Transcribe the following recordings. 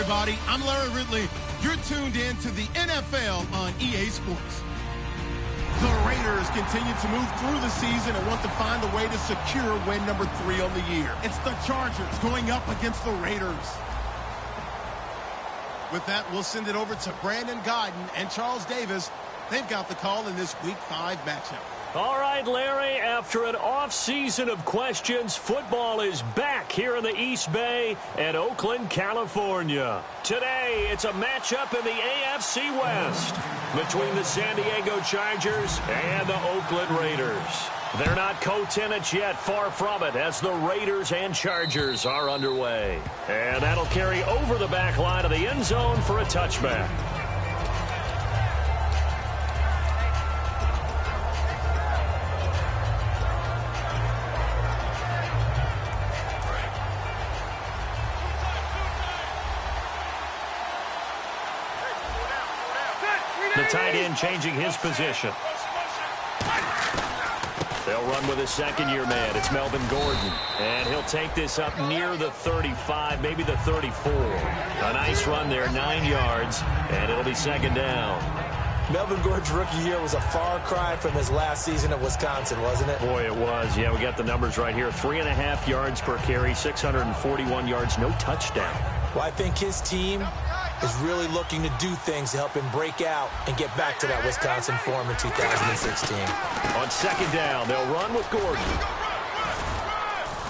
everybody. I'm Larry Ridley. You're tuned in to the NFL on EA Sports. The Raiders continue to move through the season and want to find a way to secure win number 3 on the year. It's the Chargers going up against the Raiders. With that, we'll send it over to Brandon Godden and Charles Davis. They've got the call in this Week 5 matchup. All right, Larry, after an off-season of questions, football is back here in the East Bay at Oakland, California. Today, it's a matchup in the AFC West between the San Diego Chargers and the Oakland Raiders. They're not co-tenants yet, far from it, as the Raiders and Chargers are underway. And that'll carry over the back line of the end zone for a touchback. The tight end changing his position. They'll run with a second-year man. It's Melvin Gordon. And he'll take this up near the 35, maybe the 34. A nice run there, 9 yards, and it'll be second down. Melvin Gordon's rookie year was a far cry from his last season at Wisconsin, wasn't it? Boy, it was. Yeah, we got the numbers right here. 3.5 yards per carry, 641 yards, no touchdown. Well, I think his team is really looking to do things to help him break out and get back to that Wisconsin form in 2016. On second down, they'll run with Gordon.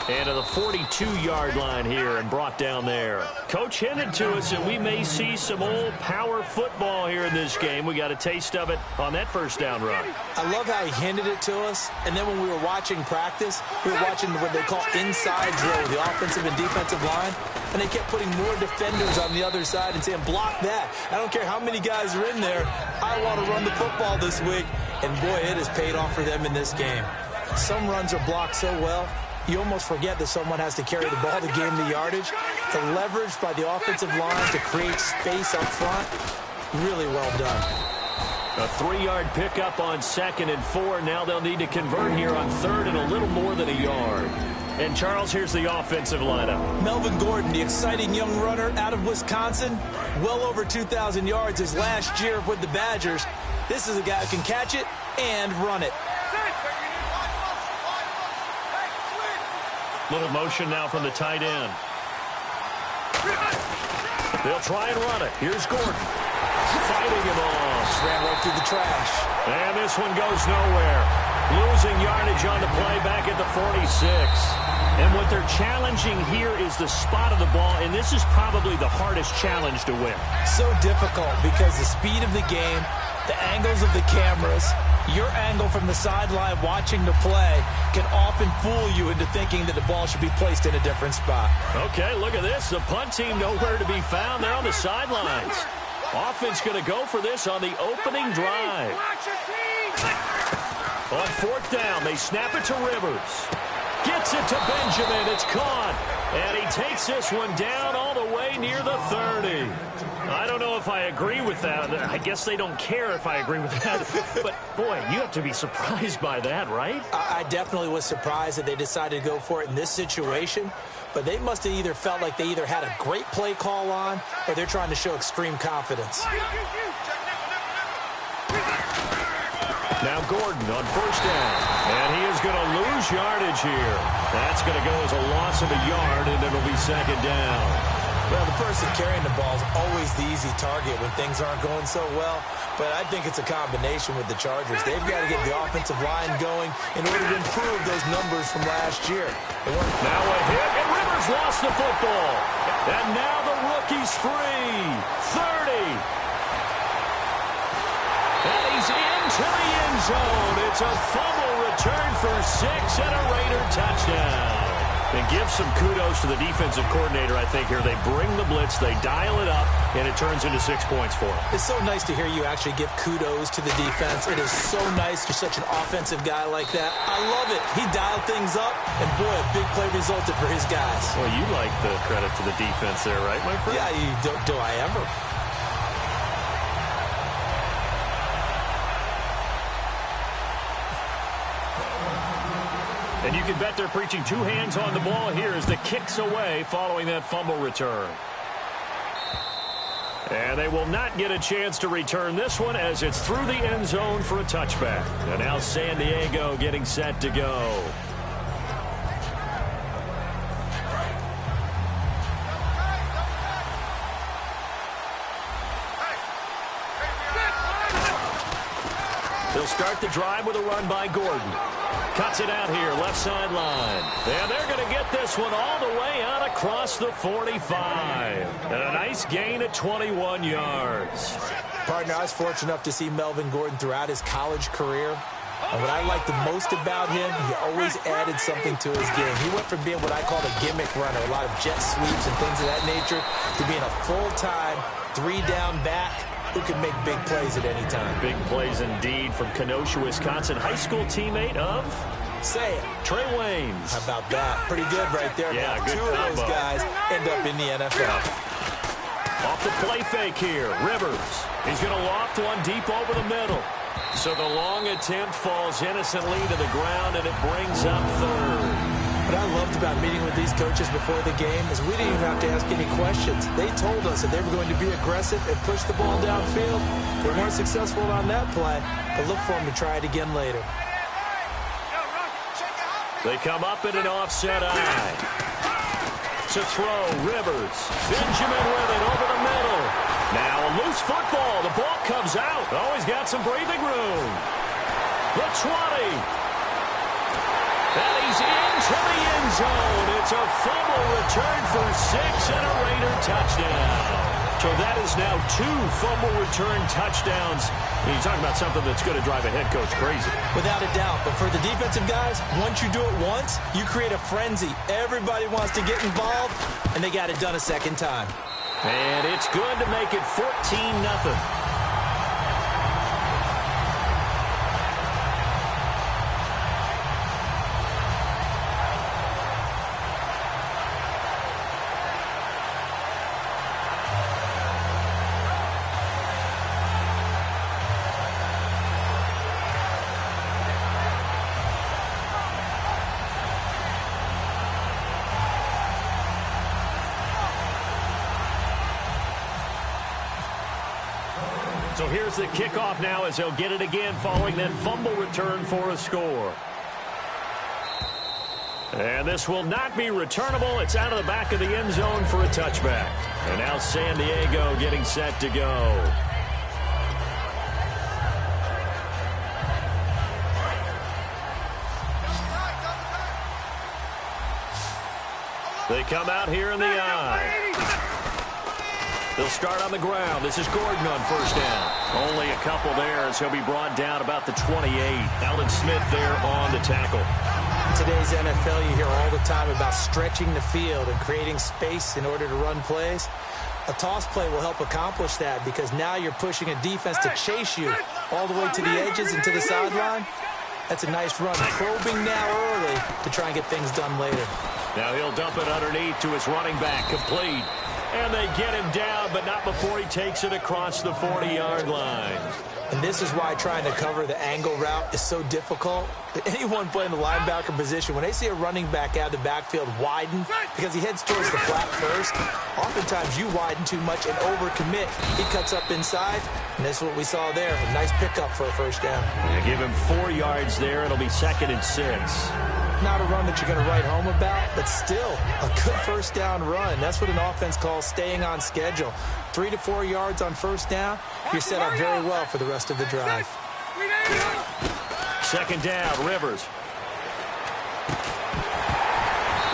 And to the 42-yard line here and brought down there. Coach hinted to us that we may see some old power football here in this game. We got a taste of it on that first down run. I love how he hinted it to us. And then when we were watching practice, we were watching what they call inside drill with the offensive and defensive line. And they kept putting more defenders on the other side and saying, block that. I don't care how many guys are in there. I want to run the football this week. And, boy, it has paid off for them in this game. Some runs are blocked so well, you almost forget that someone has to carry the ball to gain the yardage. The leverage by the offensive line to create space up front, really well done. A 3-yard pickup on 2nd and 4. Now they'll need to convert here on 3rd and a little more than a yard. And, Charles, here's the offensive lineup. Melvin Gordon, the exciting young runner out of Wisconsin, well over 2,000 yards his last year with the Badgers. This is a guy who can catch it and run it. Little motion now from the tight end. They'll try and run it. Here's Gordon. Fighting him off. Ran right through the trash. And this one goes nowhere. Losing yardage on the play back at the 46. And what they're challenging here is the spot of the ball, and this is probably the hardest challenge to win. So difficult because the speed of the game, the angles of the cameras, your angle from the sideline watching the play can often fool you into thinking that the ball should be placed in a different spot. Okay, look at this. The punt team nowhere to be found. They're on the sidelines. Offense going to go for this on the opening drive. On 4th down, they snap it to Rivers. Gets it to Benjamin. It's caught. And he takes this one down all the way near the 30. I don't know if I agree with that. I guess they don't care if I agree with that. But, boy, you have to be surprised by that, right? I definitely was surprised that they decided to go for it in this situation. But they must have either felt like they either had a great play call on or they're trying to show extreme confidence. Now Gordon on 1st down. And he is going to lose yardage here. That's going to go as a loss of a yard, and it'll be 2nd down. Well, the person carrying the ball is always the easy target when things aren't going so well. But I think it's a combination with the Chargers. They've got to get the offensive line going in order to improve those numbers from last year. Now a hit, and Rivers lost the football. And now the rookie's free. 30. And he's into the end zone. It's a fumble return for 6 and a Raider touchdown. And give some kudos to the defensive coordinator, I think, here. They bring the blitz, they dial it up, and it turns into 6 points for them. It's so nice to hear you actually give kudos to the defense. It is so nice you're such an offensive guy like that. I love it. He dialed things up, and boy, a big play resulted for his guys. Well, you like the credit to the defense there, right, my friend? Yeah, do I ever? And you can bet they're preaching 2 hands on the ball here as the kick's away following that fumble return. And they will not get a chance to return this one as it's through the end zone for a touchback. And now San Diego getting set to go. They'll start the drive with a run by Gordon. Cuts it out here, left sideline. And they're going to get this one all the way out across the 45. And a nice gain at 21 yards. Partner, I was fortunate enough to see Melvin Gordon throughout his college career. And what I liked the most about him, he always added something to his game. He went from being what I call a gimmick runner, a lot of jet sweeps and things of that nature, to being a full-time, three-down back who can make big plays at any time. Big plays indeed from Kenosha, Wisconsin. High school teammate of? Say it. Trey Waynes. How about that? Pretty good right there. Yeah, good Two of those guys end up in the NFL. Off the play fake here. Rivers. He's going to loft one deep over the middle. So the long attempt falls innocently to the ground, and it brings up third. What I loved about meeting with these coaches before the game is we didn't even have to ask any questions. They told us that they were going to be aggressive and push the ball downfield. They weren't successful on that play, but look for them to try it again later. They come up in an offset eye. To throw, Rivers. Benjamin with it over the middle. Now a loose football. The ball comes out. Oh, he's got some breathing room. The 20. And he's into the end zone. It's a fumble return for 6 and a Raider touchdown. So that is now 2 fumble return touchdowns. You're talking about something that's going to drive a head coach crazy. Without a doubt. But for the defensive guys, once you do it once, you create a frenzy. Everybody wants to get involved, and they got it done a second time. And it's good to make it 14-0. So here's the kickoff now as they'll get it again following that fumble return for a score. And this will not be returnable. It's out of the back of the end zone for a touchback. And now San Diego getting set to go. They come out here in the eye. They'll start on the ground. This is Gordon on first down. Only a couple there as he'll be brought down about the 28. Alden Smith there on the tackle. In today's NFL, you hear all the time about stretching the field and creating space in order to run plays. A toss play will help accomplish that because now you're pushing a defense to chase you all the way to the edges and to the sideline. That's a nice run. Probing now early to try and get things done later. Now he'll dump it underneath to his running back. Complete. And they get him down, but not before he takes it across the 40-yard line. And this is why trying to cover the angle route is so difficult. Anyone playing the linebacker position, when they see a running back out of the backfield widen because he heads towards the flat first, oftentimes you widen too much and overcommit. He cuts up inside, and that's what we saw there. A nice pickup for a first down. They give him 4 yards there. It'll be 2nd and 6. Not a run that you're going to write home about, but still a good first down run. That's what an offense calls staying on schedule. 3 to 4 yards on first down, you're set up very well for the rest of the drive. 2nd down, Rivers.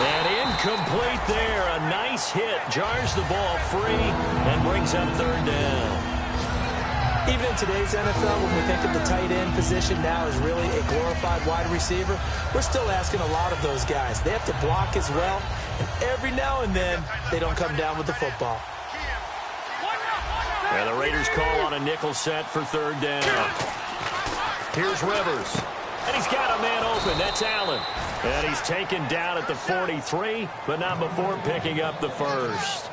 And incomplete there. A nice hit. Jars the ball free and brings up 3rd down. Even in today's NFL, when we think of the tight end position now as really a glorified wide receiver, we're still asking a lot of those guys. They have to block as well, and every now and then, they don't come down with the football. And the Raiders call on a nickel set for 3rd down. Here's Rivers. And he's got a man open. That's Allen. And he's taken down at the 43, but not before picking up the first.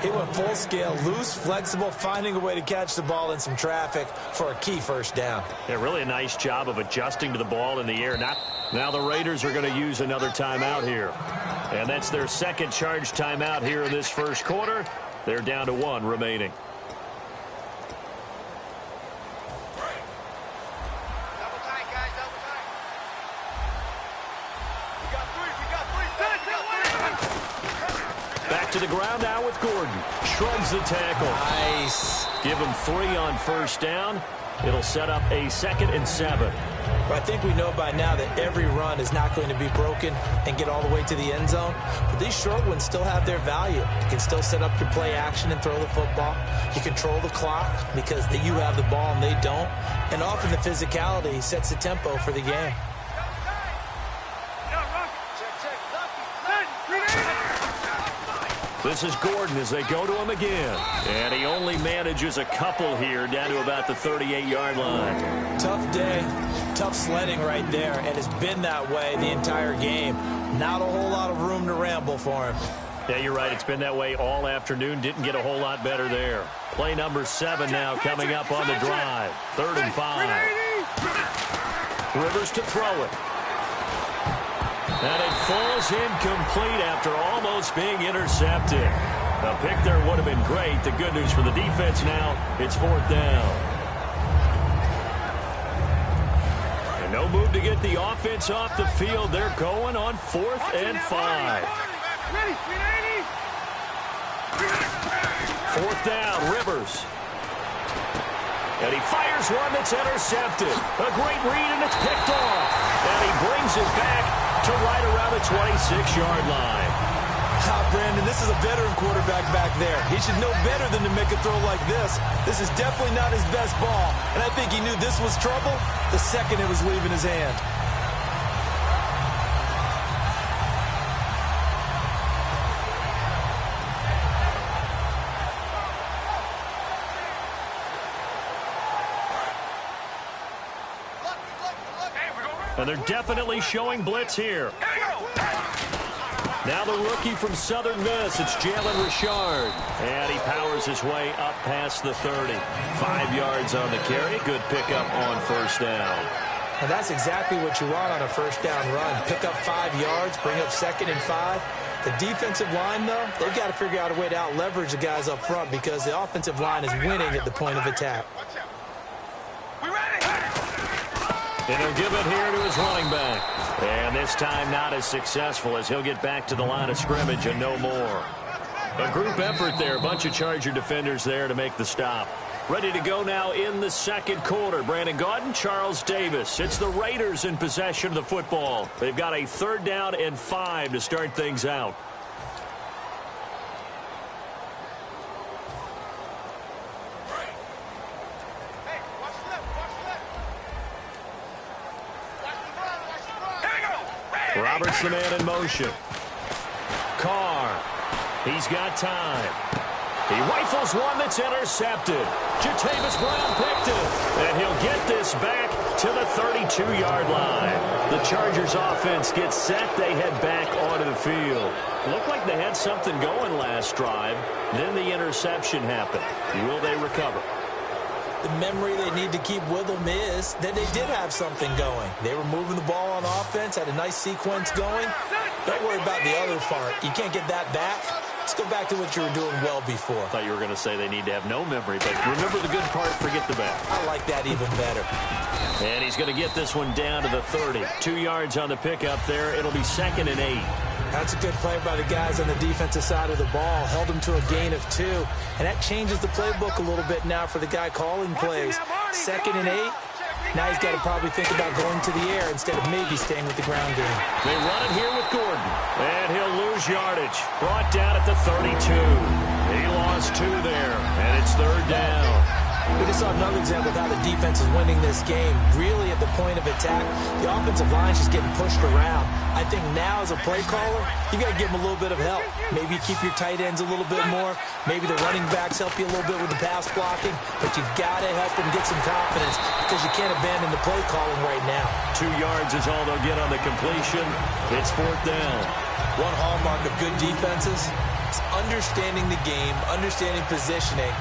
He went full scale, loose, flexible, finding a way to catch the ball in some traffic for a key first down. Yeah, really a nice job of adjusting to the ball in the air. Now the Raiders are going to use another timeout here. And that's their 2nd charge timeout here in this first quarter. They're down to 1 remaining. the ground now with Gordon. Shrugs the tackle. Nice. Give him 3 on first down. It'll set up a 2nd and 7. But I think we know by now that every run is not going to be broken and get all the way to the end zone. But these short ones still have their value. You can still set up your play action and throw the football. You control the clock because you have the ball and they don't. And often the physicality sets the tempo for the game. This is Gordon as they go to him again. And he only manages a couple here down to about the 38-yard line. Tough day, tough sledding right there, and it's been that way the entire game. Not a whole lot of room to ramble for him. Yeah, you're right. It's been that way all afternoon. Didn't get a whole lot better there. Play number 7 now coming up on the drive. 3rd and 5. Rivers to throw it. And it falls incomplete after almost being intercepted. A pick there would have been great. The good news for the defense now, it's 4th down. And no move to get the offense off the field. They're going on 4th and 5. 4th down, Rivers. And he fires one that's intercepted. A great read, and it's picked off. And he brings it back to right around the 26-yard line. Brandon, this is a veteran quarterback back there. He should know better than to make a throw like this. This is definitely not his best ball. And I think he knew this was trouble the second it was leaving his hand. And they're definitely showing blitz here. Now the rookie from Southern Miss, it's Jalen Richard. And he powers his way up past the 30. 5 yards on the carry. Good pickup on first down. And that's exactly what you want on a first down run. Pick up 5 yards, bring up 2nd and 5. The defensive line, though, they've got to figure out a way to out-leverage the guys up front because the offensive line is winning at the point of attack. And he'll give it here to his running back. And this time not as successful as he'll get back to the line of scrimmage and no more. A group effort there. A bunch of Charger defenders there to make the stop. Ready to go now in the second quarter. Brandon Gaudin, Charles Davis. It's the Raiders in possession of the football. They've got a 3rd down and 5 to start things out. Roberts the man in motion. Carr. He's got time. He rifles one that's intercepted. Jatavis Brown picked it. And he'll get this back to the 32-yard line. The Chargers offense gets set. They head back onto the field. Looked like they had something going last drive. Then the interception happened. Will they recover? The memory they need to keep with them is that they did have something going. They were moving the ball on offense, had a nice sequence going. Don't worry about the other part. You can't get that back. Let's go back to what you were doing well before. I thought you were going to say they need to have no memory, but remember the good part, forget the bad. I like that even better. And he's going to get this one down to the 30. 2 yards on the pickup there. It'll be 2nd and 8. That's a good play by the guys on the defensive side of the ball. Held them to a gain of 2. And that changes the playbook a little bit now for the guy calling plays. 2nd and 8. Now he's got to probably think about going to the air instead of maybe staying with the ground game. They run it here with Gordon. And he'll lose yardage. Brought down at the 32. He lost 2 there. And it's 3rd down. We just saw another example of how the defense is winning this game. Really at the point of attack, the offensive line is just getting pushed around. I think now as a play caller, you got to give them a little bit of help. Maybe keep your tight ends a little bit more. Maybe the running backs help you a little bit with the pass blocking. But you've got to help them get some confidence because you can't abandon the play calling right now. 2 yards is all they'll get on the completion. It's 4th down. One hallmark of good defenses is understanding the game, understanding positioning,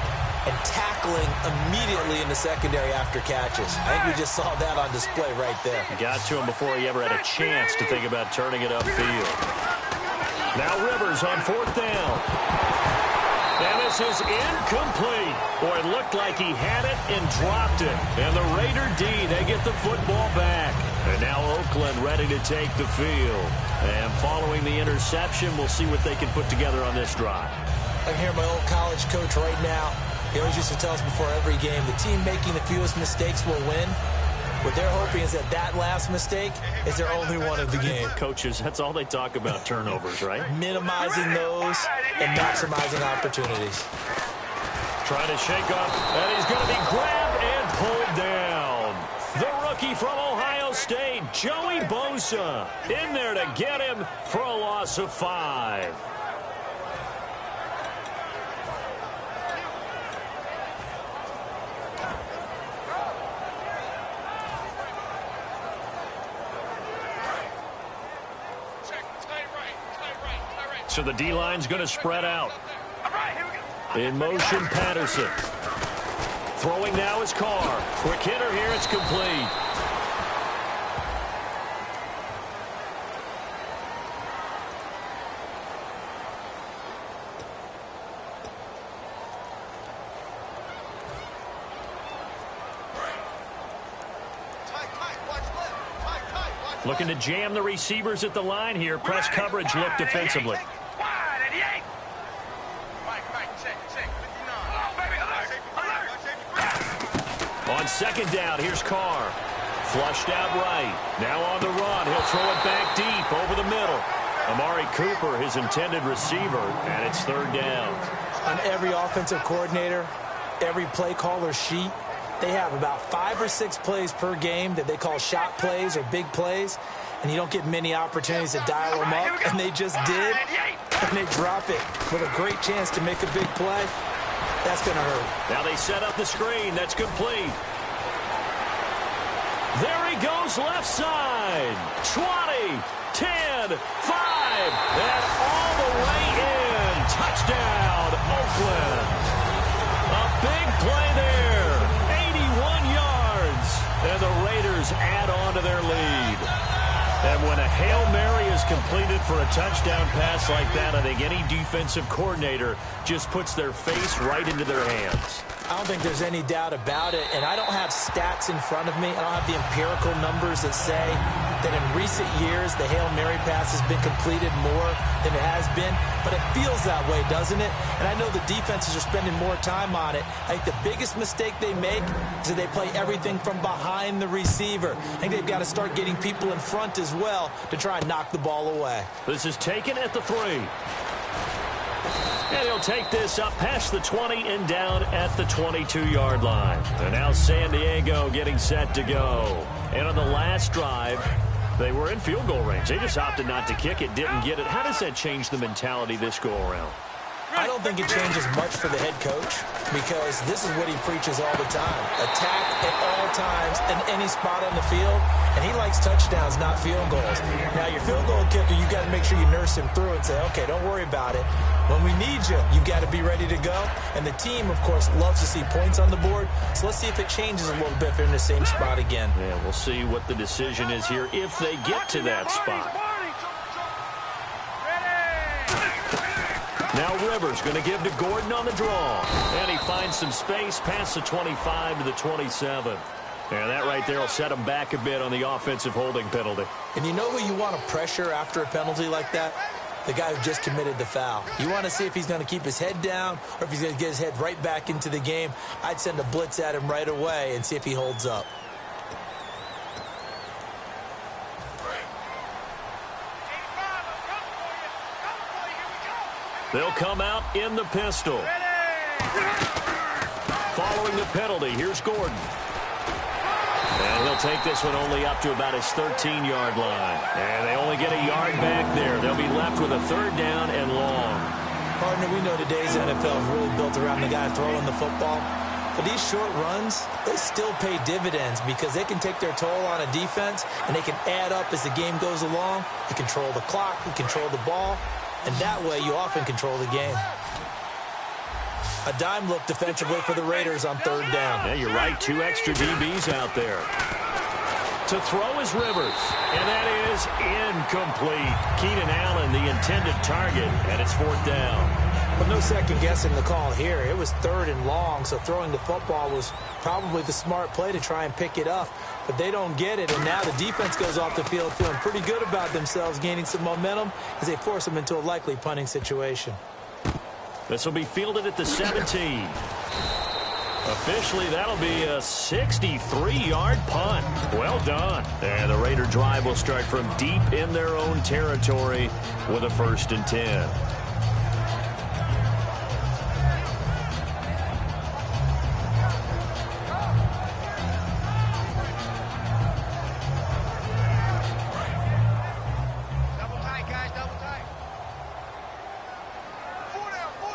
and tackling immediately in the secondary after catches. I think we just saw that on display right there. Got to him before he ever had a chance to think about turning it upfield. Now Rivers on 4th down. And this is incomplete. Boy, it looked like he had it and dropped it. And the Raider D, they get the football back. And now Oakland ready to take the field. And following the interception, we'll see what they can put together on this drive. I can hear my old college coach right now. He always used to tell us before every game, the team making the fewest mistakes will win. What they're hoping is that last mistake is their only one of the game. Coaches, that's all they talk about, turnovers, right? Minimizing those and maximizing opportunities. Trying to shake off, and he's going to be grabbed and pulled down. The rookie from Ohio State, Joey Bosa, in there to get him for a loss of 5. So the D-line's going to spread out. In motion, Patterson. Throwing now is Carr. Quick hitter here, it's complete. Looking to jam the receivers at the line here. Press coverage look defensively. On second down, here's Carr. Flushed out right. Now on the run. He'll throw it back deep over the middle. Amari Cooper, his intended receiver, and it's third down. On every offensive coordinator, every play caller sheet, they have about 5 or 6 plays per game that they call shot plays or big plays, and you don't get many opportunities to dial them up, and they just did, and they drop it with a great chance to make a big play. That's going to hurt. Now they set up the screen. That's complete. There he goes left side. 20, 10, 5, and all the way in. Touchdown, Oakland. A big play there. 81 yards. And the Raiders add on to their lead. And when a Hail Mary is completed for a touchdown pass like that, I think any defensive coordinator just puts their face right into their hands. I don't think there's any doubt about it, and I don't have stats in front of me. I don't have the empirical numbers that say that in recent years the Hail Mary pass has been completed more than it has been, but it feels that way, doesn't it? And I know the defenses are spending more time on it. I think the biggest mistake they make is that they play everything from behind the receiver. I think they've got to start getting people in front as well to try and knock the ball away. This is taken at the 3. And he'll take this up past the 20 and down at the 22-yard line. And now San Diego getting set to go. And on the last drive, they were in field goal range. They just opted not to kick it, didn't get it. How does that change the mentality this go-around? I don't think it changes much for the head coach because this is what he preaches all the time. Attack at all times in any spot on the field, and he likes touchdowns, not field goals. Now, your field goal kicker, you got to make sure you nurse him through and say, okay, don't worry about it. When we need you, you got to be ready to go. And the team, of course, loves to see points on the board. So let's see if it changes a little bit if they're in the same spot again. Yeah, we'll see what the decision is here if they get to that spot. Now Rivers going to give to Gordon on the draw. And he finds some space past the 25 to the 27. And that right there will set him back a bit on the offensive holding penalty. And you know who you want to pressure after a penalty like that? The guy who just committed the foul. You want to see if he's going to keep his head down or if he's going to get his head right back into the game. I'd send a blitz at him right away and see if he holds up. They'll come out in the pistol. Following the penalty, here's Gordon. And he'll take this one only up to about his 13-yard line. And they only get a yard back there. They'll be left with a third down and long. Partner, we know today's NFL is really built around the guy throwing the football. But these short runs, they still pay dividends because they can take their toll on a defense and they can add up as the game goes along. They control the clock, they control the ball. And that way, you often control the game. A dime look defensively for the Raiders on third down. Yeah, you're right. 2 extra DBs out there. To throw is Rivers. And that is incomplete. Keenan Allen, the intended target, and it's fourth down. Well, no second guessing the call here. It was 3rd and long, so throwing the football was probably the smart play to try and pick it up. But they don't get it, and now the defense goes off the field feeling pretty good about themselves, gaining some momentum as they force them into a likely punting situation. This will be fielded at the 17. Officially, that'll be a 63-yard punt. Well done. And the Raider drive will start from deep in their own territory with a 1st and 10.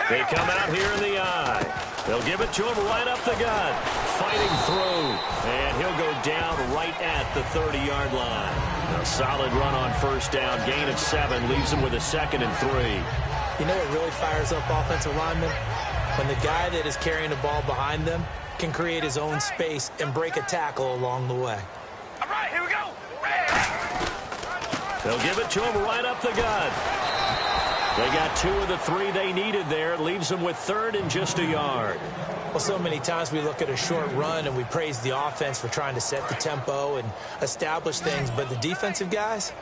They come out here in the eye. They'll give it to him right up the gut. Fighting through. And he'll go down right at the 30-yard line. A solid run on 1st down. Gain of 7 leaves him with a 2nd and 3. You know what really fires up offensive linemen? When the guy that is carrying the ball behind them can create his own space and break a tackle along the way. All right, here we go. They'll give it to him right up the gut. They got 2 of the 3 they needed there. It leaves them with 3rd and just a yard. Well, so many times we look at a short run and we praise the offense for trying to set the tempo and establish things. But the defensive guys,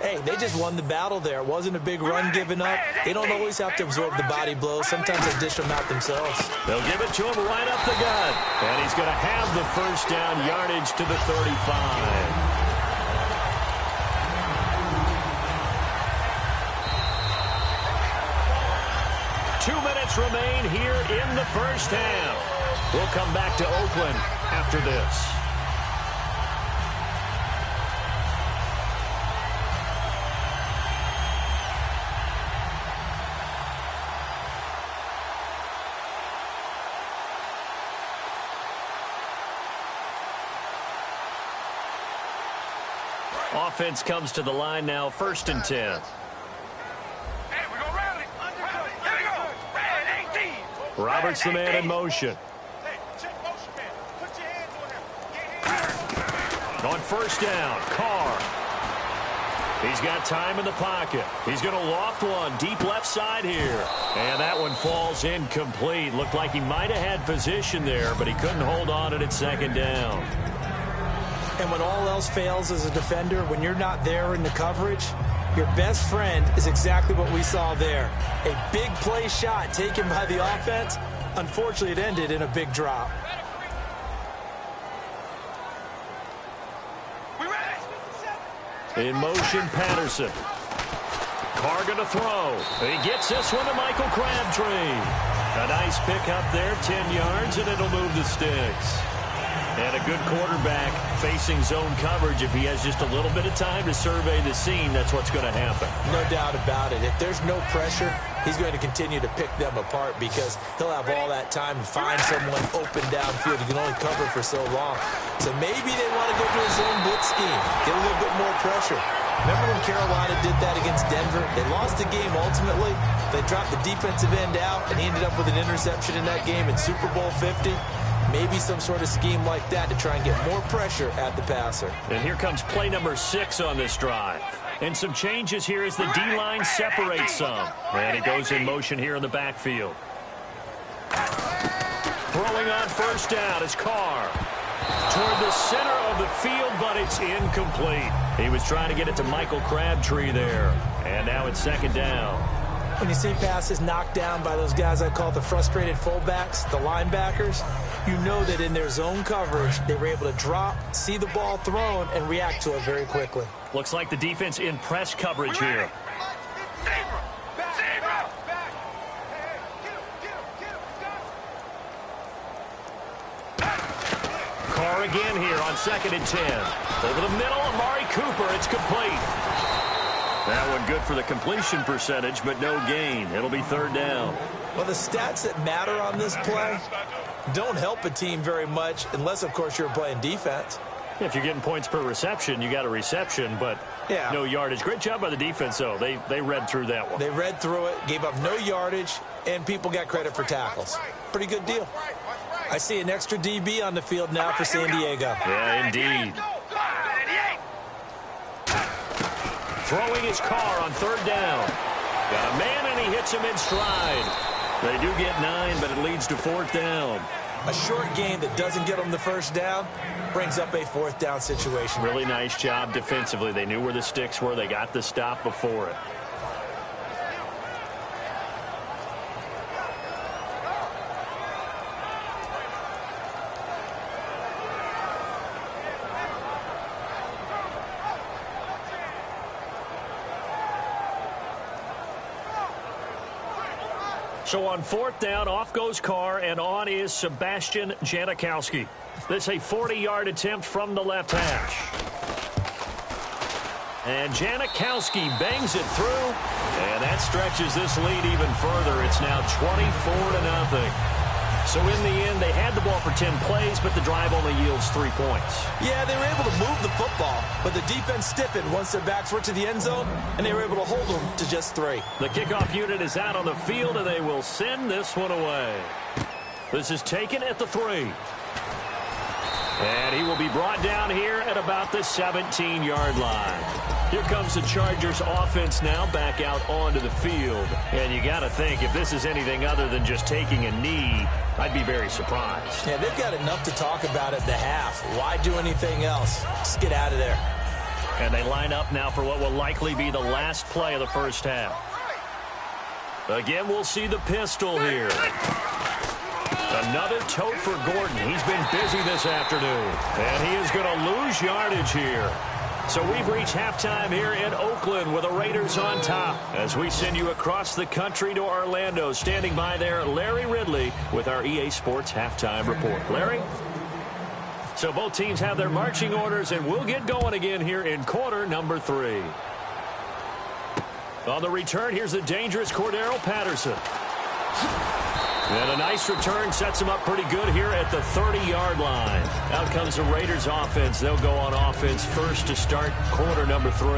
hey, they just won the battle there. It wasn't a big run given up. They don't always have to absorb the body blows. Sometimes they dish them out themselves. They'll give it to him right up the gut. And he's going to have the 1st down, yardage to the 35. 2 minutes remain here in the 1st half. We'll come back to Oakland after this. Offense comes to the line now, 1st and 10. Roberts the man in motion. On 1st down, Carr. He's got time in the pocket. He's going to loft one deep left side here. And that one falls incomplete. Looked like he might have had position there, but he couldn't hold on at 2nd down. And when all else fails as a defender, when you're not there in the coverage, your best friend is exactly what we saw there. A big play shot taken by the offense. Unfortunately, it ended in a big drop. In motion, Patterson. Carr going to throw. He gets this one to Michael Crabtree. A nice pickup there, 10 yards, and it'll move the sticks. And a good quarterback facing zone coverage. If he has just a little bit of time to survey the scene, that's what's going to happen. No doubt about it. If there's no pressure, he's going to continue to pick them apart because he'll have all that time to find someone open downfield. He can only cover for so long. So maybe they want to go to a zone blitz scheme, get a little bit more pressure. Remember when Carolina did that against Denver? They lost the game ultimately. They dropped the defensive end out, and he ended up with an interception in that game in Super Bowl 50. Maybe some sort of scheme like that to try and get more pressure at the passer. And here comes play number 6 on this drive. And some changes here as the D-line separates some. And he goes in motion here in the backfield. Throwing on 1st down is Carr. Toward the center of the field, but it's incomplete. He was trying to get it to Michael Crabtree there. And now it's 2nd down. When you see passes knocked down by those guys I call the frustrated fullbacks, the linebackers, you know that in their zone coverage, they were able to drop, see the ball thrown, and react to it very quickly. Looks like the defense in press coverage here. Carr again here on 2nd and 10. Over the middle, Amari Cooper, it's complete. That one good for the completion percentage, but no gain. It'll be 3rd down. Well, the stats that matter on this play don't help a team very much unless, of course, you're playing defense. If you're getting points per reception, you got a reception, but no yardage. Great job by the defense, though. They read through that one. They read through it, gave up no yardage, and people got credit for tackles. Pretty good deal. I see an extra DB on the field now for San Diego. Yeah, indeed. Throwing his Carr on 3rd down. Got a man, and he hits him in stride. They do get 9, but it leads to 4th down. A short game that doesn't get them the first down brings up a 4th down situation. Really nice job defensively. They knew where the sticks were. They got the stop before it. So on 4th down, off goes Carr, and on is Sebastian Janikowski. This a 40-yard attempt from the left hash. And Janikowski bangs it through, and that stretches this lead even further. It's now 24-0. So in the end, they had the ball for 10 plays, but the drive only yields 3 points. Yeah, they were able to move the football, but the defense stiffened once their backs were to the end zone, and they were able to hold them to just 3. The kickoff unit is out on the field, and they will send this one away. This is taken at the 3. And he will be brought down here at about the 17-yard line. Here comes the Chargers offense now back out onto the field. And you got to think, if this is anything other than just taking a knee, I'd be very surprised. Yeah, they've got enough to talk about at the half. Why do anything else? Just get out of there. And they line up now for what will likely be the last play of the first half. Again, we'll see the pistol here. Another tote for Gordon. He's been busy this afternoon. And he is going to lose yardage here. So we've reached halftime here in Oakland with the Raiders on top. As we send you across the country to Orlando, standing by there, Larry Ridley with our EA Sports Halftime Report. Larry? So both teams have their marching orders, and we'll get going again here in quarter number 3. On the return, here's the dangerous Cordero Patterson. And a nice return sets him up pretty good here at the 30-yard line. Out comes the Raiders offense. They'll go on offense first to start quarter number 3.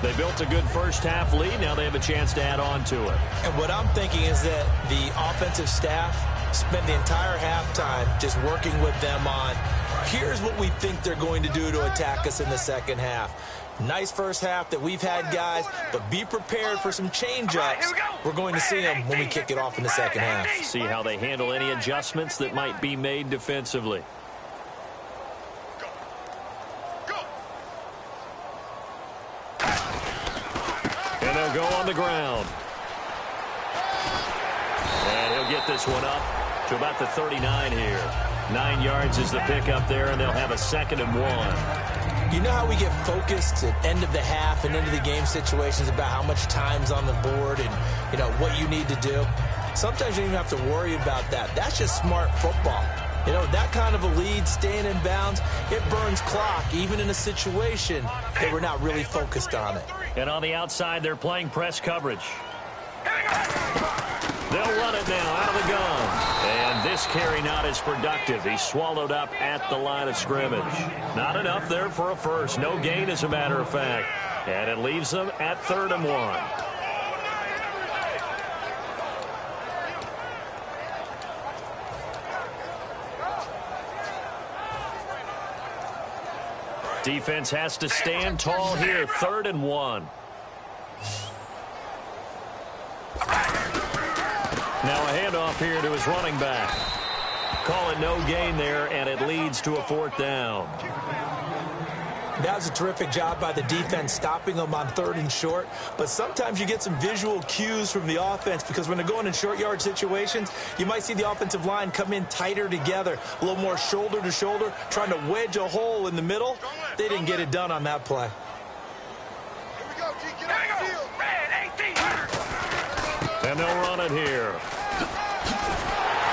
They built a good first half lead. Now they have a chance to add on to it. And what I'm thinking is that the offensive staff spent the entire halftime just working with them on, here's what we think they're going to do to attack us in the second half. Nice first half that we've had, guys, but be prepared for some change-ups. We're going to see them when we kick it off in the second half. See how they handle any adjustments that might be made defensively. And they'll go on the ground. And he'll get this one up to about the 39 here. 9 yards is the pickup there, and they'll have a 2nd and 1. You know how we get focused at end of the half and into the game situations about how much time's on the board and, you know, what you need to do? Sometimes you don't even have to worry about that. That's just smart football. You know, that kind of a lead, staying in bounds, it burns clock, even in a situation that we're not really focused on it. And on the outside, they're playing press coverage. They'll run it now out of the gun. And this carry not as productive. He's swallowed up at the line of scrimmage. Not enough there for a first. No gain, as a matter of fact. And it leaves them at 3rd and 1. Defense has to stand tall here. 3rd and 1. Now a handoff here to his running back. Call it no gain there, and it leads to a 4th down. That was a terrific job by the defense stopping them on 3rd and short. But sometimes you get some visual cues from the offense because when they're going in short yard situations, you might see the offensive line come in tighter together, a little more shoulder to shoulder, trying to wedge a hole in the middle. They didn't get it done on that play. And they'll run it here.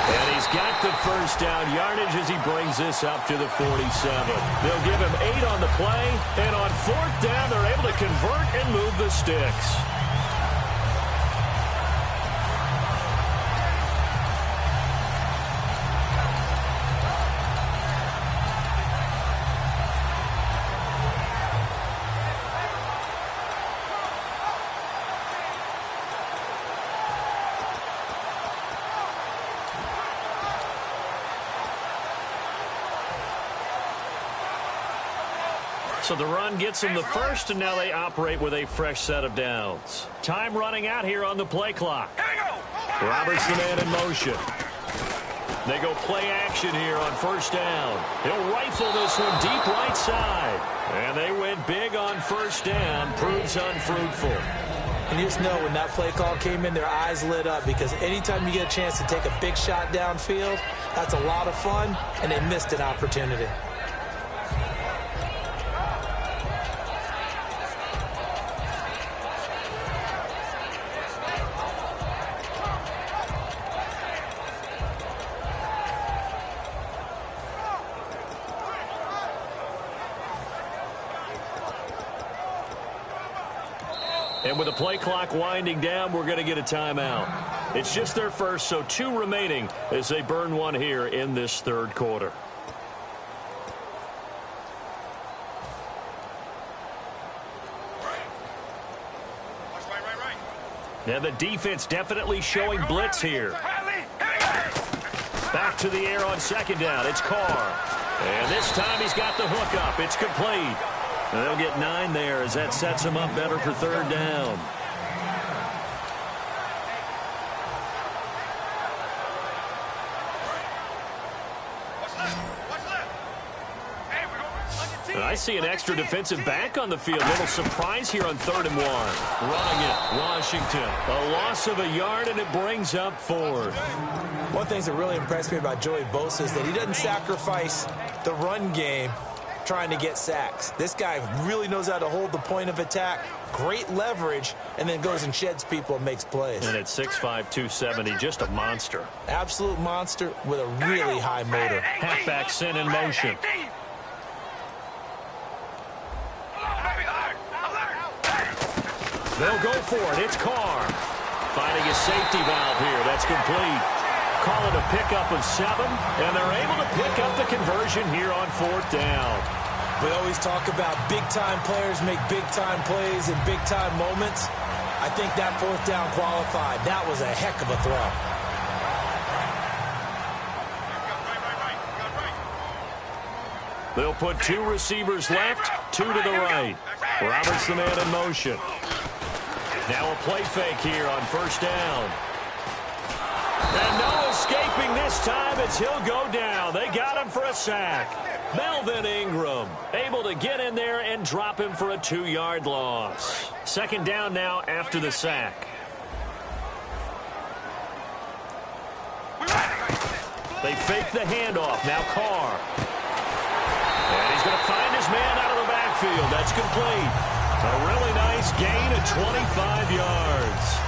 And he's got the first down yardage as he brings this up to the 47. They'll give him 8 on the play, and on 4th down, they're able to convert and move the sticks. So the run gets them the first, and now they operate with a fresh set of downs. Time running out here on the play clock. Roberts the man in motion. They go play action here on first down. He'll rifle this one deep right side. And they went big on first down. Proves unfruitful. And you just know when that play call came in, their eyes lit up, because anytime you get a chance to take a big shot downfield, that's a lot of fun, and they missed an opportunity. And with the play clock winding down, we're going to get a timeout. It's just their first, so 2 remaining as they burn one here in this third quarter. Now the defense definitely showing blitz here. Back to the air on second down. It's Carr. And this time he's got the hook up. It's complete. And they'll get 9 there as that sets them up better for third down. And I see an extra defensive back on the field. Little surprise here on 3rd and 1. Running it, Washington. A loss of a yard, and it brings up 4th. One thing that really impressed me about Joey Bosa is that he doesn't sacrifice the run game trying to get sacks. This guy really knows how to hold the point of attack, great leverage, and then goes and sheds people and makes plays. And at 6'5", 270, just a monster. Absolute monster with a really high motor. Halfback sent in motion. They'll go for it. It's Carr. Finding a safety valve here. That's complete. Call it a pickup of 7, and they're able to pick up the conversion here on 4th down. We always talk about big-time players make big-time plays in big-time moments. I think that 4th down qualified. That was a heck of a throw. They'll put 2 receivers left, 2 to the right. Roberts the man in motion. Now a play fake here on first down. And no escaping this time as he'll go down. They got him for a sack. Melvin Ingram able to get in there and drop him for a 2-yard loss. 2nd down now after the sack. They fake the handoff. Now Carr. And he's going to find his man out of the backfield. That's complete. A really nice gain of 25 yards.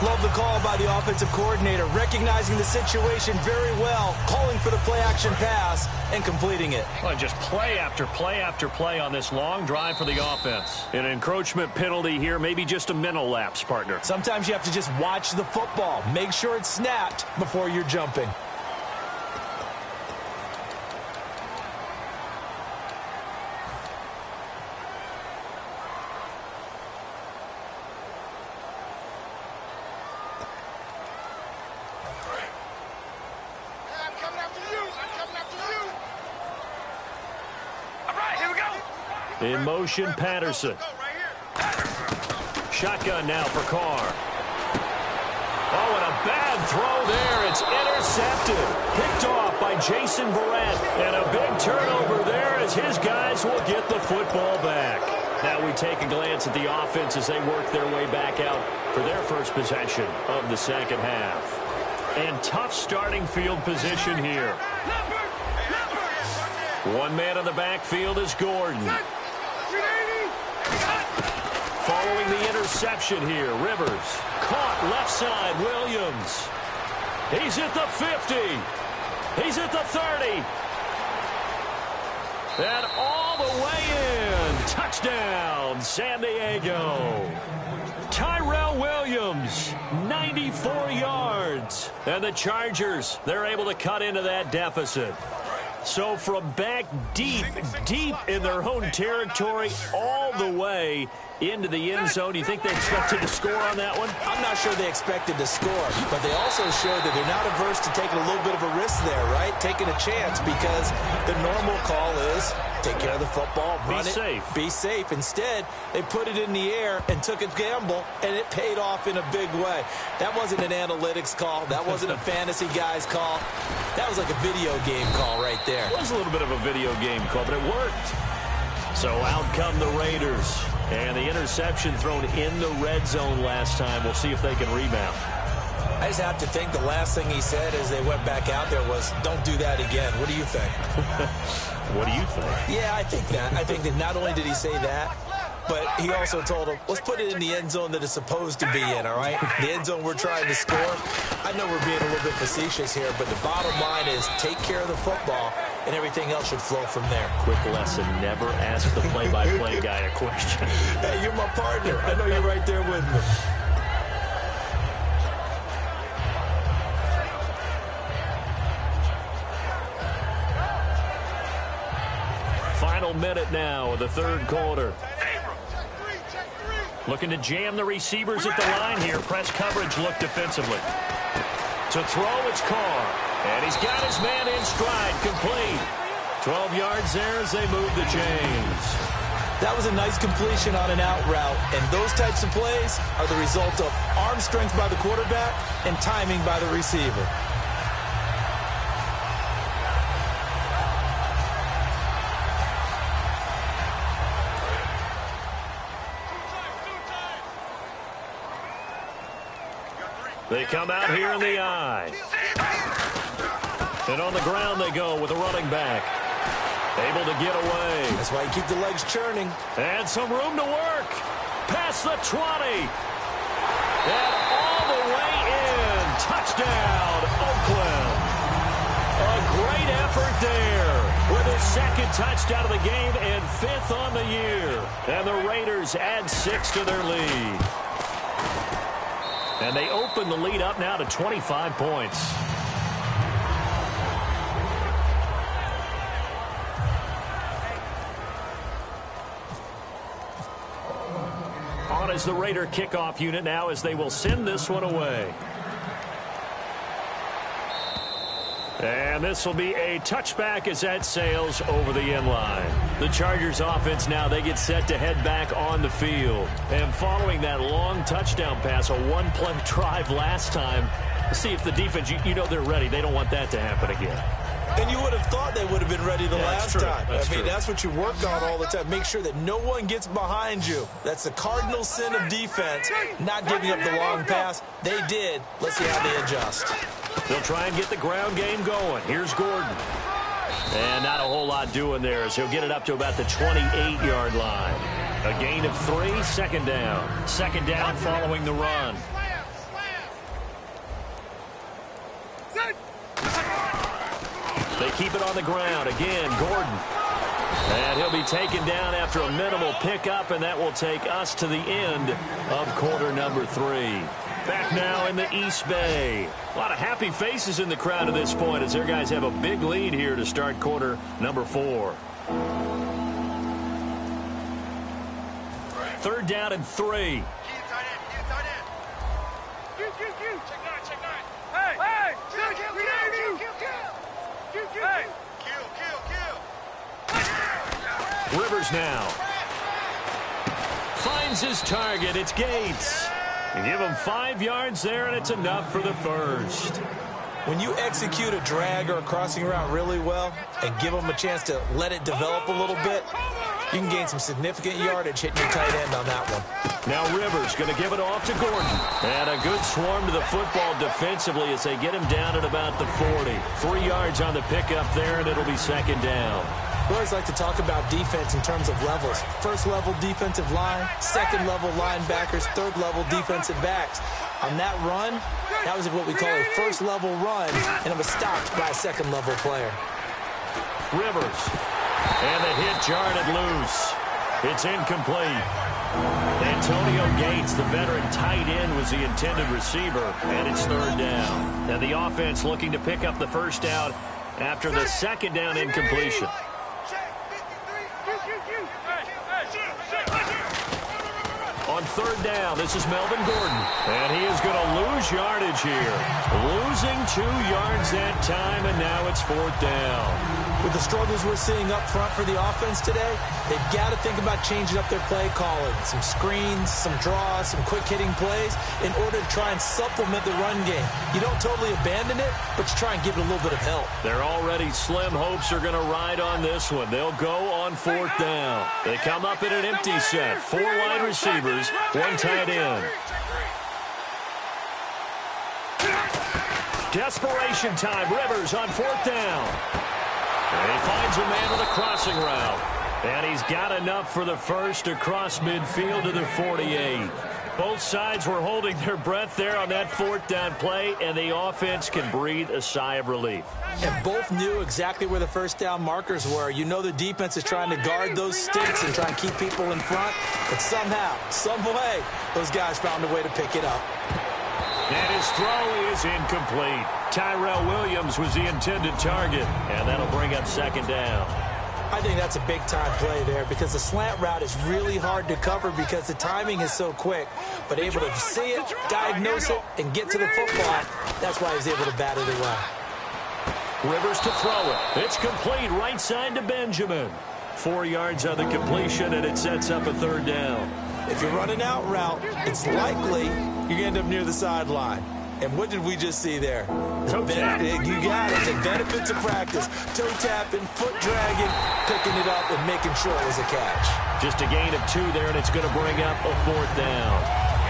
Love the call by the offensive coordinator, recognizing the situation very well, calling for the play-action pass, and completing it. Well, just play after play after play on this long drive for the offense. An encroachment penalty here, maybe just a mental lapse, partner. Sometimes you have to just watch the football. Make sure it's snapped before you're jumping. In motion, Patterson. Shotgun now for Carr. Oh, and a bad throw there. It's intercepted. Picked off by Jason Verrett. And a big turnover there as his guys will get the football back. Now we take a glance at the offense as they work their way back out for their first possession of the second half. And tough starting field position here. One man in the backfield is Gordon. Following the interception here, Rivers. Caught left side, Williams. He's at the 50. He's at the 30. And all the way in. Touchdown, San Diego. Tyrell Williams, 94 yards. And the Chargers, they're able to cut into that deficit. So from back deep, deep in their own territory, all the way into the end zone. Do you think they expected to score on that one? I'm not sure they expected to score, but they also showed that they're not averse to taking a little bit of a risk there, right? Taking a chance, because the normal call is take care of the football, run it, be safe. Instead, they put it in the air and took a gamble, and it paid off in a big way. That wasn't an analytics call. That wasn't a fantasy guy's call. That was like a video game call right there. It was a little bit of a video game call, but it worked. So out come the Raiders. And the interception thrown in the red zone last time. We'll see if they can rebound. I just have to think the last thing he said as they went back out there was, don't do that again. What do you think? What do you think? Yeah, I think that. I think that not only did he say that, but he also told him, let's put it in the end zone that it's supposed to be in, all right? The end zone we're trying to score. I know we're being a little bit facetious here, but the bottom line is take care of the football, and everything else should flow from there. Quick lesson, never ask the play-by-play guy a question. Hey, you're my partner. I know you're right there with me. Final minute now of the third quarter. Looking to jam the receivers at the line here. Press coverage look defensively. To throw, it's Carr. And he's got his man in stride, complete. 12 yards there as they move the chains. That was a nice completion on an out route, and those types of plays are the result of arm strength by the quarterback and timing by the receiver. They come out here in the eye. And on the ground they go with a running back. Able to get away. That's why you keep the legs churning. And some room to work. Past the 20. And all the way in. Touchdown, Oakland. A great effort there. With his second touchdown of the game and 5th on the year. And the Raiders add 6 to their lead. And they open the lead up now to 25 points. On is the Raider kickoff unit now as they will send this one away. And this will be a touchback as that sails over the end line. The Chargers offense now, they get set to head back on the field. And following that long touchdown pass, a one-play drive last time, see if the defense, you know they're ready. They don't want that to happen again. And you would have thought they would have been ready the last time. I mean, that's what you work on all the time. Make sure that no one gets behind you. That's the cardinal sin of defense, not giving up the long pass. They did. Let's see how they adjust. They'll try and get the ground game going. Here's Gordon. And not a whole lot doing there as he'll get it up to about the 28-yard line. A gain of 3, second down. Second down following the run. They keep it on the ground. Again, Gordon. And he'll be taken down after a minimal pickup, and that will take us to the end of quarter number 3. Back now in the East Bay. A lot of happy faces in the crowd at this point as their guys have a big lead here to start quarter number 4. Third down and 3. Rivers now. Finds his target. It's Gates. You give him 5 yards there, and it's enough for the first. When you execute a drag or a crossing route really well and give them a chance to let it develop a little bit, you can gain some significant yardage hitting your tight end on that one. Now Rivers going to give it off to Gordon. And a good swarm to the football defensively as they get him down at about the 40. 3 yards on the pickup there, and it'll be second down. We always like to talk about defense in terms of levels. First level defensive line, second level linebackers, third level defensive backs. On that run, that was what we call a first level run, and it was stopped by a second level player. Rivers. And the hit jarred it loose. It's incomplete. Antonio Gates, the veteran tight end, was the intended receiver, and it's third down. And the offense looking to pick up the first down after the second down incompletion. On third down, this is Melvin Gordon. And he is going to lose yardage here. Losing 2 yards that time, and now it's fourth down. With the struggles we're seeing up front for the offense today, they've got to think about changing up their play calling. Some screens, some draws, some quick-hitting plays in order to try and supplement the run game. You don't totally abandon it, but you try and give it a little bit of help. Their already slim hopes are going to ride on this one. They'll go on fourth down. They come up in an empty set. 4 wide receivers, 1 tight end. Desperation time. Rivers on fourth down. And he finds a man with a crossing route. And he's got enough for the first across midfield to the 48. Both sides were holding their breath there on that fourth down play, and the offense can breathe a sigh of relief. And both knew exactly where the first down markers were. You know the defense is trying to guard those sticks and try and keep people in front. But somehow, some way, those guys found a way to pick it up. And his throw is incomplete. Tyrell Williams was the intended target, and that'll bring up second down. I think that's a big-time play there because the slant route is really hard to cover because the timing is so quick. But able to see it, diagnose it, and get to the football, that's why he's able to bat it away. Rivers to throw it. It's complete right side to Benjamin. 4 yards on the completion, and it sets up a third down. If you're running out route, it's likely you're going to end up near the sideline. And what did we just see there? Toe tap. You got it. The benefits of practice. Toe tapping, foot dragging, picking it up, and making sure it was a catch. Just a gain of 2 there, and it's going to bring up a fourth down.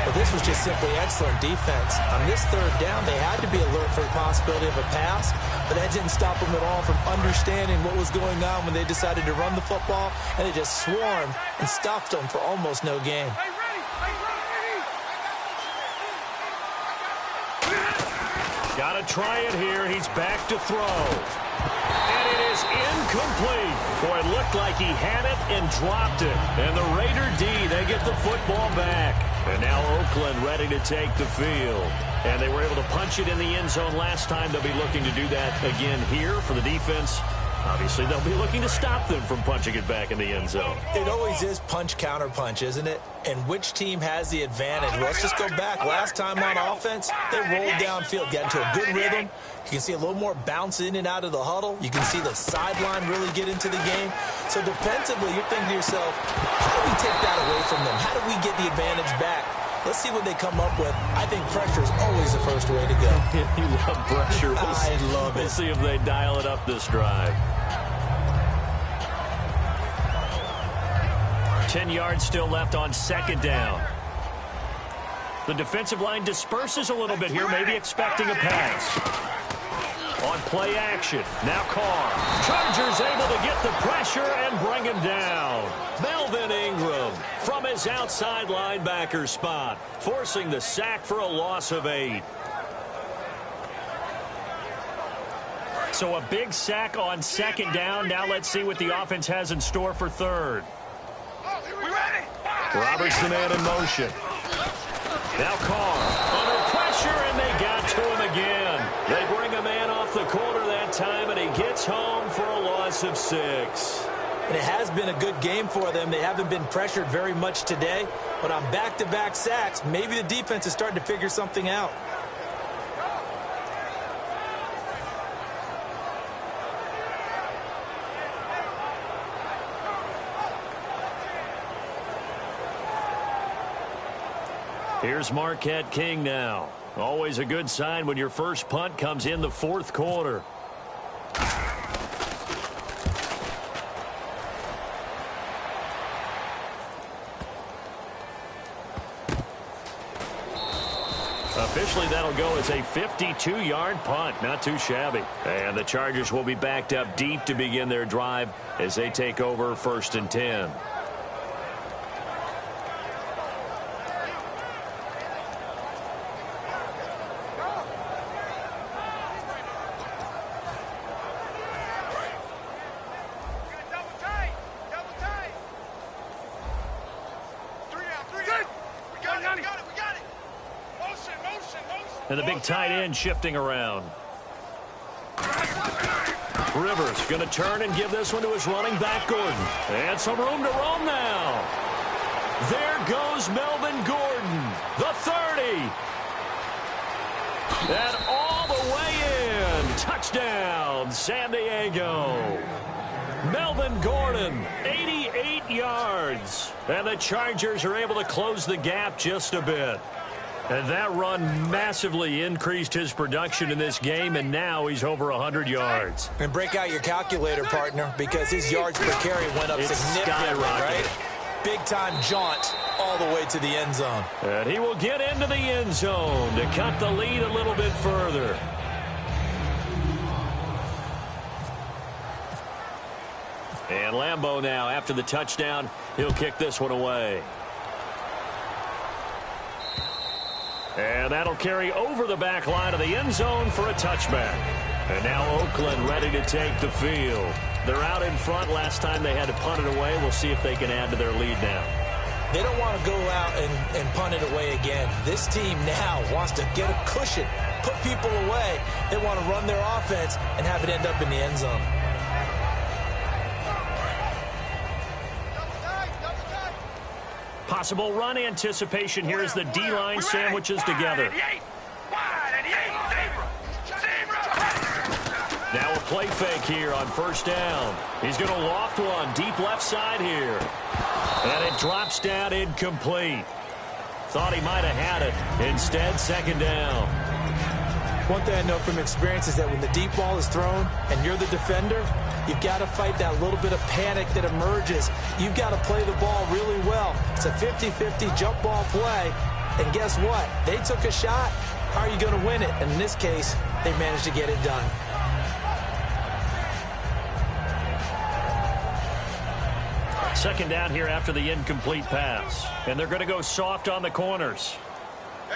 But this was just simply excellent defense. On this third down, they had to be alert for the possibility of a pass, but that didn't stop them at all from understanding what was going on when they decided to run the football, and they just swarmed and stopped them for almost no gain. Got to try it here. He's back to throw. And it is incomplete. Boy, it looked like he had it and dropped it. And the Raider D, they get the football back. And now Oakland ready to take the field. And they were able to punch it in the end zone last time. They'll be looking to do that again here for the defense. Obviously, they'll be looking to stop them from punching it back in the end zone. It always is punch, counter punch, isn't it? And which team has the advantage? Well, let's just go back. Last time on offense, they rolled downfield, got into a good rhythm. You can see a little more bounce in and out of the huddle. You can see the sideline really get into the game. So defensively, you're thinking to yourself, how do we take that away from them? How do we get the advantage back? Let's see what they come up with. I think pressure is always the first way to go. You love pressure. I love it. We'll see if they dial it up this drive. 10 yards still left on second down. The defensive line disperses a little bit here, maybe expecting a pass. On play action, now Carr. Chargers able to get the pressure and bring him down. Melvin Ingram from his outside linebacker spot, forcing the sack for a loss of 8. So a big sack on second down. Now let's see what the offense has in store for third. Roberts the man in motion. Now Carr under pressure, and they got to him again. They bring a man off the corner that time, and he gets home for a loss of 6. And it has been a good game for them. They haven't been pressured very much today, but on back-to-back sacks, maybe the defense is starting to figure something out. Here's Marquette King now. Always a good sign when your first punt comes in the fourth quarter. Officially, that'll go as a 52-yard punt. Not too shabby. And the Chargers will be backed up deep to begin their drive as they take over 1st and 10. And the big tight end shifting around. Rivers going to turn and give this one to his running back, Gordon. And some room to roam now. There goes Melvin Gordon, the 30. And all the way in. Touchdown, San Diego. Melvin Gordon, 88 yards. And the Chargers are able to close the gap just a bit. And that run massively increased his production in this game, and now he's over 100 yards. And break out your calculator, partner, because his yards per carry went up significantly, right? Big-time jaunt all the way to the end zone. And he will get into the end zone to cut the lead a little bit further. And Lambeau now, after the touchdown, he'll kick this one away. And that'll carry over the back line of the end zone for a touchback. And now Oakland ready to take the field. They're out in front. Last time they had to punt it away. We'll see if they can add to their lead now. They don't want to go out and punt it away again. This team now wants to get a cushion, put people away. They want to run their offense and have it end up in the end zone. Possible run anticipation here as the D-line sandwiches together. Now a play fake here on first down. He's going to loft one deep left side here. And it drops down incomplete. Thought he might have had it. Instead, second down. One thing I know from experience is that when the deep ball is thrown and you're the defender, you've got to fight that little bit of panic that emerges. You've got to play the ball really well. It's a 50-50 jump ball play. And guess what? They took a shot. How are you going to win it? And in this case, they managed to get it done. Second down here after the incomplete pass. And they're going to go soft on the corners.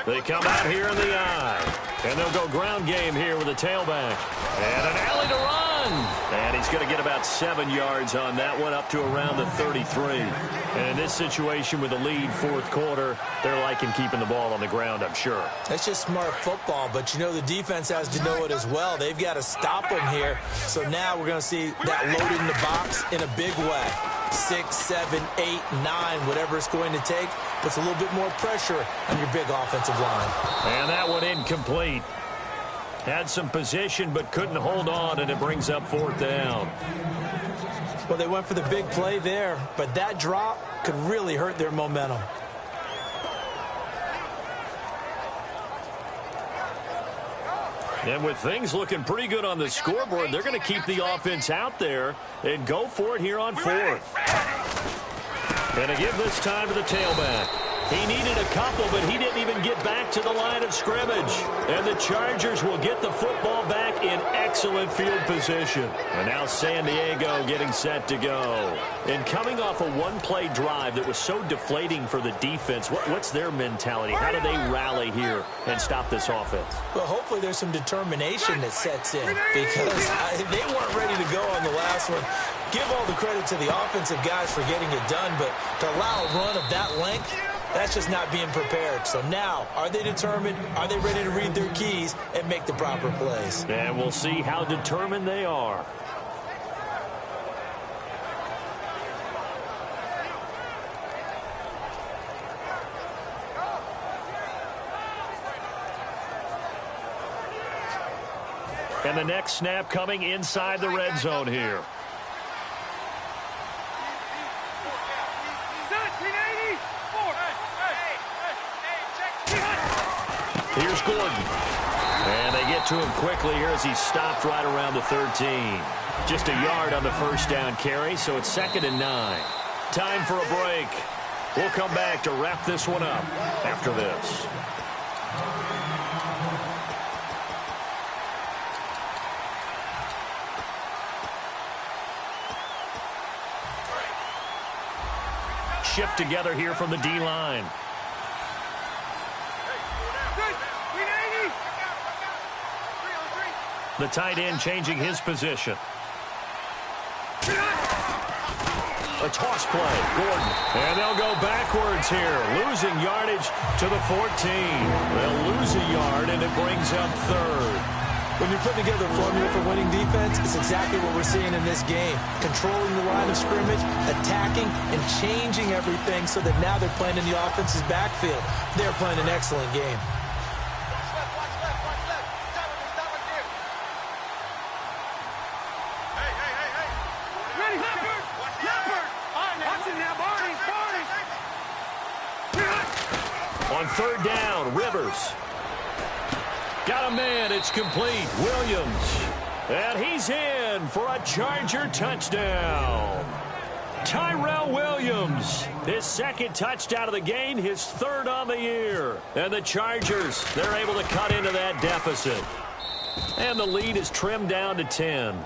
They come out here in the eye. And they'll go ground game here with a tailback. And an alley to run. And he's going to get about 7 yards on that one, up to around the 33. And in this situation with the lead fourth quarter, they're liking keeping the ball on the ground, I'm sure. That's just smart football, but you know the defense has to know it as well. They've got to stop them here. So now we're going to see that loaded in the box in a big way. 6, 7, 8, 9, whatever it's going to take, puts a little bit more pressure on your big offensive line. And that one incomplete. Had some position but couldn't hold on, and it brings up fourth down. Well, they went for the big play there, but that drop could really hurt their momentum. And with things looking pretty good on the scoreboard, they're going to keep the offense out there and go for it here on fourth. And to give this time to the tailback. He needed a couple, but he didn't even get back to the line of scrimmage. And the Chargers will get the football back in excellent field position. And now San Diego getting set to go. And coming off a one-play drive that was so deflating for the defense, what's their mentality? How do they rally here and stop this offense? Well, hopefully there's some determination that sets in, because they weren't ready to go on the last one. Give all the credit to the offensive guys for getting it done, but to allow a run of that length, that's just not being prepared. So now, are they determined? Are they ready to read their keys and make the proper plays? And we'll see how determined they are. And the next snap coming inside the red zone here. Here's Gordon. And they get to him quickly here as he stopped right around the 13. Just a yard on the first down carry, so it's 2nd and 9. Time for a break. We'll come back to wrap this one up after this. Shift together here from the D-line. The tight end changing his position. A toss play, Gordon. And they'll go backwards here, losing yardage to the 14. They'll lose a yard, and it brings up 3rd. When you're putting together a formula for winning defense, it's exactly what we're seeing in this game. Controlling the line of scrimmage, attacking, and changing everything so that now they're playing in the offense's backfield. They're playing an excellent game. On third down, Rivers. Got a man, it's complete. Williams. And he's in for a Charger touchdown. Tyrell Williams, his second touchdown of the game, his third on the year. And the Chargers, they're able to cut into that deficit. And the lead is trimmed down to 10.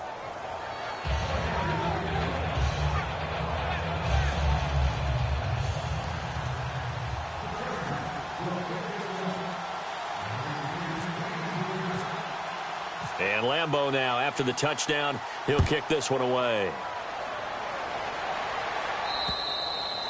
And Lambeau now, after the touchdown, he'll kick this one away.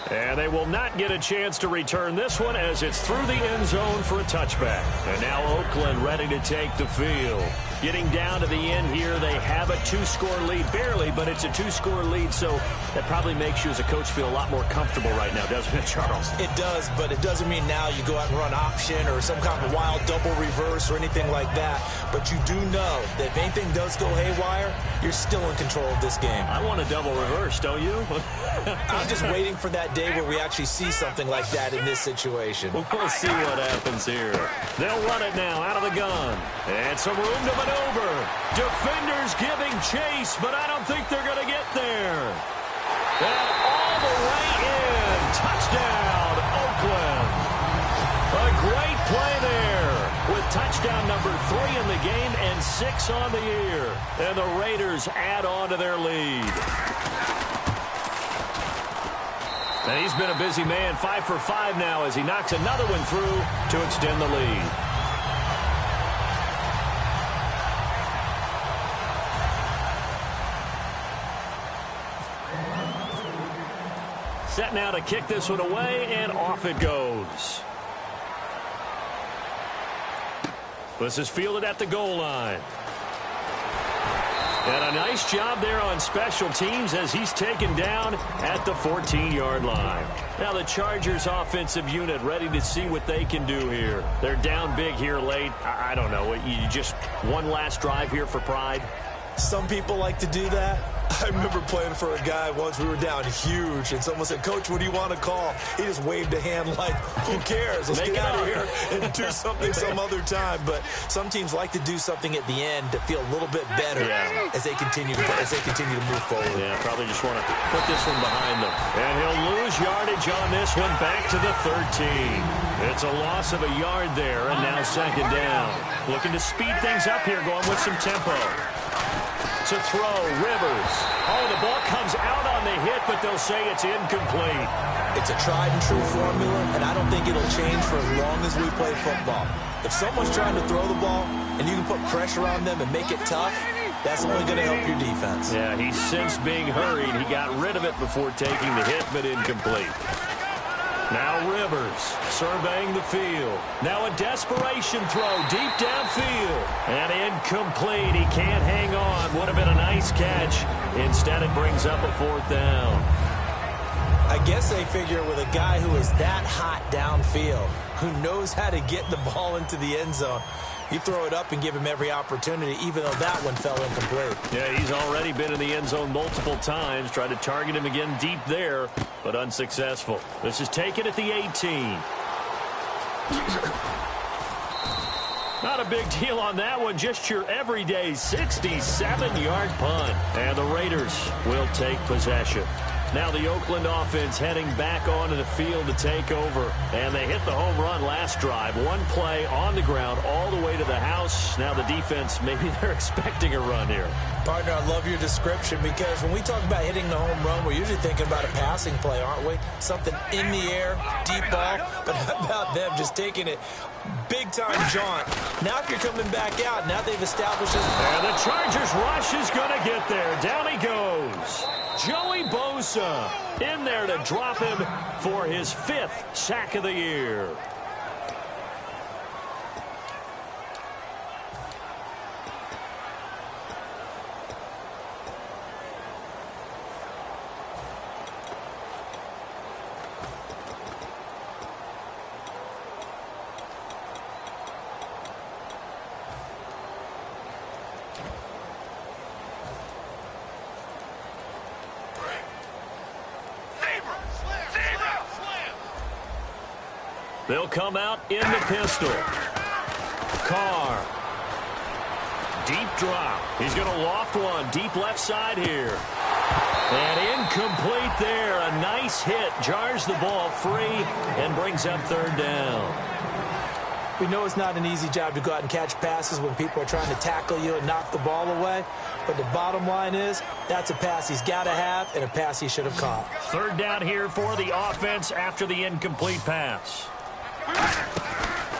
And they will not get a chance to return this one as it's through the end zone for a touchback. And now Oakland ready to take the field. Getting down to the end here, they have a two-score lead, barely, but it's a two-score lead, so that probably makes you as a coach feel a lot more comfortable right now, doesn't it, Charles? It does, but it doesn't mean now you go out and run option or some kind of wild double reverse or anything like that. But you do know that if anything does go haywire, you're still in control of this game. I want a double reverse, don't you? I'm just waiting for that day where we actually see something like that in this situation. We'll see what happens here. They'll run it now out of the gun. And some room to maneuver. Defenders giving chase, but I don't think they're going to get there. And all the way in. Touchdown, Oakland. A great play there with touchdown number 3 in the game and 6 on the year. And the Raiders add on to their lead. And he's been a busy man, 5 for 5 now as he knocks another one through to extend the lead. Set now to kick this one away, and off it goes. This is fielded at the goal line. And a nice job there on special teams as he's taken down at the 14-yard line. Now the Chargers offensive unit ready to see what they can do here. They're down big here late. I don't know. You just one last drive here for pride? Some people like to do that. I remember playing for a guy once. We were down huge, and someone said, "Coach, what do you want to call?" He just waved a hand like, who cares? Let's get out of here and do something some other time. But some teams like to do something at the end to feel a little bit better as they continue to move forward. Yeah, probably just want to put this one behind them. And he'll lose yardage on this one back to the 13. It's a loss of a yard there, and now second down. Looking to speed things up here, going with some tempo. To throw, Rivers. Oh, the ball comes out on the hit, but they'll say it's incomplete. It's a tried-and-true formula, and I don't think it'll change for as long as we play football. If someone's trying to throw the ball and you can put pressure on them and make it tough, that's only going to help your defense. Yeah, he's since being hurried. He got rid of it before taking the hit, but incomplete. Now Rivers surveying the field. Now a desperation throw deep downfield. And incomplete. He can't hang on. Would have been a nice catch. Instead, it brings up a 4th down. I guess they figure with a guy who is that hot downfield, who knows how to get the ball into the end zone, you throw it up and give him every opportunity, even though that one fell incomplete. Yeah, he's already been in the end zone multiple times. Tried to target him again deep there, but unsuccessful. This is taken at the 18. Not a big deal on that one. Just your everyday 67-yard punt. And the Raiders will take possession. Now the Oakland offense heading back onto the field to take over. And they hit the home run last drive. One play on the ground all the way to the house. Now the defense, maybe they're expecting a run here. Partner, I love your description because when we talk about hitting the home run, we're usually thinking about a passing play, aren't we? Something in the air, deep ball. But how about them just taking it big-time jaunt? Now if you're coming back out, now they've established it. And the Chargers rush is going to get there. Down he goes. Joey Bosa in there to drop him for his 5th sack of the year. They'll come out in the pistol. Carr. Deep drop. He's going to loft one. Deep left side here. And incomplete there. A nice hit. Jars the ball free and brings up third down. We know it's not an easy job to go out and catch passes when people are trying to tackle you and knock the ball away. But the bottom line is, that's a pass he's got to have and a pass he should have caught. Third down here for the offense after the incomplete pass.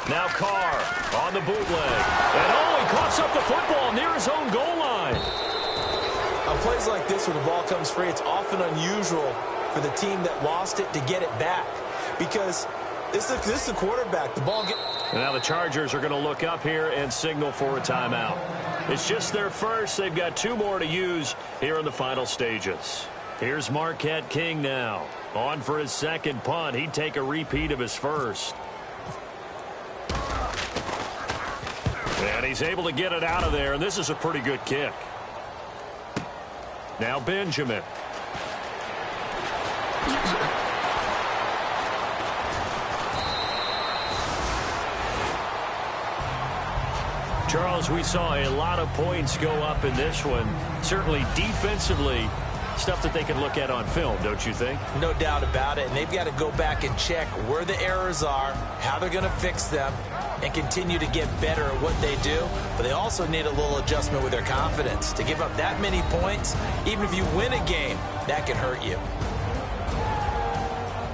Now Carr on the bootleg. And he coughs up the football near his own goal line. On plays like this where the ball comes free, it's often unusual for the team that lost it to get it back. Because this is the quarterback. The ball Now the Chargers are going to look up here and signal for a timeout. It's just their first. They've got 2 more to use here in the final stages. Here's Marquette King now. On for his second punt. He'd take a repeat of his first. And he's able to get it out of there, and this is a pretty good kick. Now Benjamin. Charles, we saw a lot of points go up in this one. Certainly defensively, stuff that they can look at on film, don't you think? No doubt about it. And they've got to go back and check where the errors are, how they're going to fix them, and continue to get better at what they do. But they also need a little adjustment with their confidence. To give up that many points, even if you win a game, that can hurt you.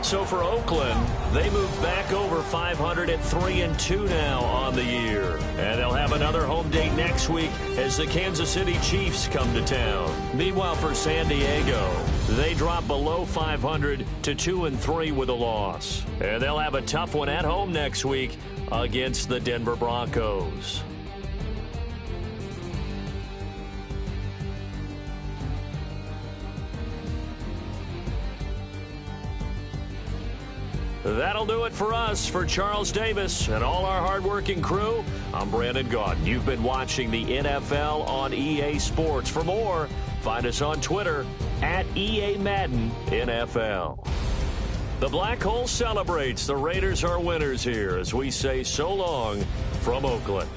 So for Oakland, they move back over 500 at 3-2 now on the year. And they'll have another home date next week as the Kansas City Chiefs come to town. Meanwhile, for San Diego, they drop below 500 to 2-3 with a loss. And they'll have a tough one at home next week against the Denver Broncos. That'll do it for us. For Charles Davis and all our hardworking crew, I'm Brandon Gaudin. You've been watching the NFL on EA Sports. For more, find us on Twitter at EA Madden NFL. The Black Hole celebrates. The Raiders are winners here as we say so long from Oakland.